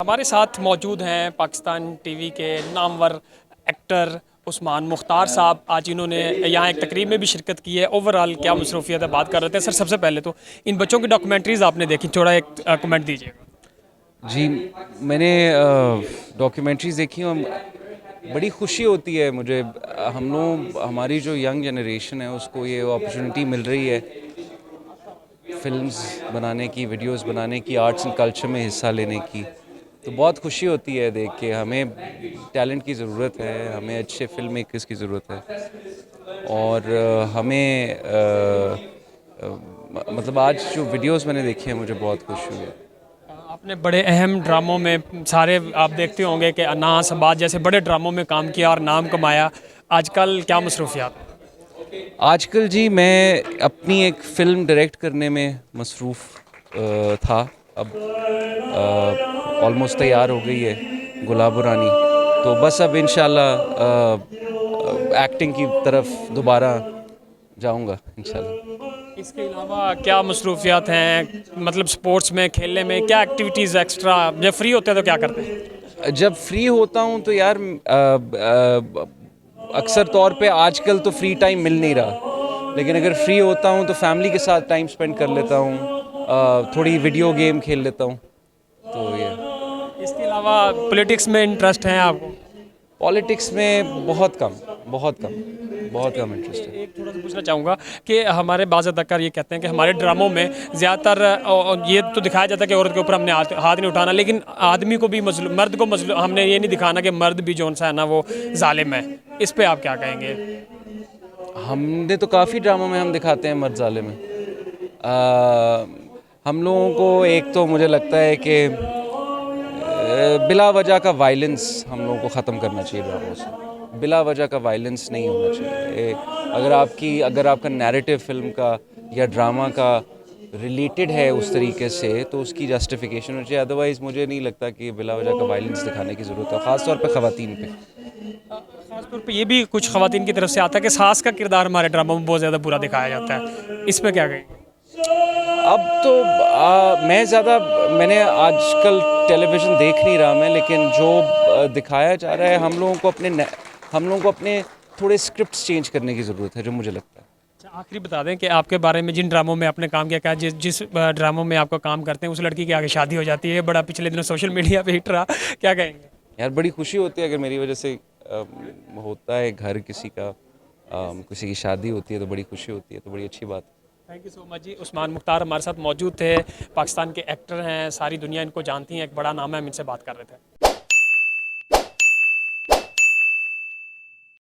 हमारे साथ मौजूद हैं पाकिस्तान टीवी के नामवर एक्टर उस्मान मुख्तार साहब। आज इन्होंने यहाँ एक तकरीब में भी शिरकत की है। ओवरऑल क्या मसरूफियत है, बात कर रहे थे। सर, सबसे पहले तो इन बच्चों की डॉक्यूमेंट्रीज़ आपने देखी, थोड़ा एक कमेंट दीजिएगा। जी, मैंने डॉक्यूमेंट्रीज़ देखी और बड़ी खुशी होती है मुझे। हम लोग, हमारी जो यंग जनरेशन है उसको ये अपॉर्चुनिटी मिल रही है फिल्म्स बनाने की, वीडियोस बनाने की, आर्ट्स एंड कल्चर में हिस्सा लेने की। तो बहुत खुशी होती है देख के। हमें टैलेंट की ज़रूरत है, हमें अच्छे फिल्म मेकर्स की ज़रूरत है और हमें मतलब आज जो वीडियोस मैंने देखी हैं मुझे बहुत खुशी हुई है। आपने बड़े अहम ड्रामों में सारे आप देखते होंगे कि अनास बात जैसे बड़े ड्रामों में काम किया और नाम कमाया। आजकल क्या मसरूफियात? आजकल जी मैं अपनी एक फ़िल्म डायरेक्ट करने में मसरूफ़ था। अब ऑलमोस्ट तैयार हो गई है गुलाब रानी। तो बस अब इंशाल्लाह एक्टिंग की तरफ दोबारा जाऊंगा इंशाल्लाह। इसके अलावा क्या मसरूफियात हैं, मतलब स्पोर्ट्स में, खेलने में क्या एक्टिविटीज़ एक्स्ट्रा? जब फ्री होते हैं तो क्या करते हैं? जब फ्री होता हूँ तो यार अक्सर तौर पे आजकल तो फ्री टाइम मिल नहीं रहा, लेकिन अगर फ्री होता हूँ तो फैमिली के साथ टाइम स्पेंड कर लेता हूँ, थोड़ी वीडियो गेम खेल लेता हूँ। तो ये इसके अलावा पॉलिटिक्स में इंटरेस्ट है आपको? पॉलिटिक्स में बहुत कम, बहुत कम, बहुत कम इंटरेस्ट है। एक थोड़ा सा पूछना चाहूँगा कि हमारे बाज़ अदाकार ये कहते हैं कि हमारे ड्रामों में ज़्यादातर ये तो दिखाया जाता है कि औरत के ऊपर हमने हाथ नहीं उठाना, लेकिन आदमी को भी मजलूम, मर्द को मजलूम, हमने ये नहीं दिखाना कि मर्द भी जो सा है ना वो जालिम है। इस पे आप क्या कहेंगे? हमने तो काफ़ी ड्रामों में हम दिखाते हैं मर्द ज़ालिम में। हम लोगों को एक तो मुझे लगता है कि बिला वजह का वायलेंस हम लोगों को ख़त्म करना चाहिए ड्रामों से। बिला वजह का वायलेंस नहीं होना चाहिए। अगर आपका नैरेटिव फिल्म का या ड्रामा का रिलेटेड है उस तरीके से तो उसकी जस्टिफिकेशन होनी चाहिए। अदरवाइज़ मुझे नहीं लगता कि बिला वजह का वायलेंस दिखाने की ज़रूरत है, ख़ास तौर पे ख़वातीन पे। खासतौर पे ये भी कुछ ख़वातीन की तरफ से आता है कि सास का किरदार हमारे ड्रामों में बहुत ज़्यादा बुरा दिखाया जाता है। इस पे क्या कहेंगे? अब तो मैंने आजकल टेलीविज़न देख नहीं रहा मैं, लेकिन जो दिखाया जा रहा है हम लोगों को अपने थोड़े स्क्रिप्ट्स चेंज करने की ज़रूरत है, जो मुझे लगता है। अच्छा, आखिरी बता दें कि आपके बारे में जिन ड्रामों में आपने काम किया, क्या जिस जिस ड्रामों में आपका काम करते हैं उस लड़की की आगे शादी हो जाती है, बड़ा पिछले दिनों सोशल मीडिया पे हिट रहा, क्या कहेंगे? यार बड़ी खुशी होती है अगर मेरी वजह से होता है घर किसी की शादी होती है तो बड़ी खुशी होती है, तो बड़ी अच्छी बात है। थैंक यू सो मच जी। उस्मान मुख्तार हमारे साथ मौजूद थे, पाकिस्तान के एक्टर हैं, सारी दुनिया इनको जानती है, एक बड़ा नाम है, हम इनसे बात कर रहे थे।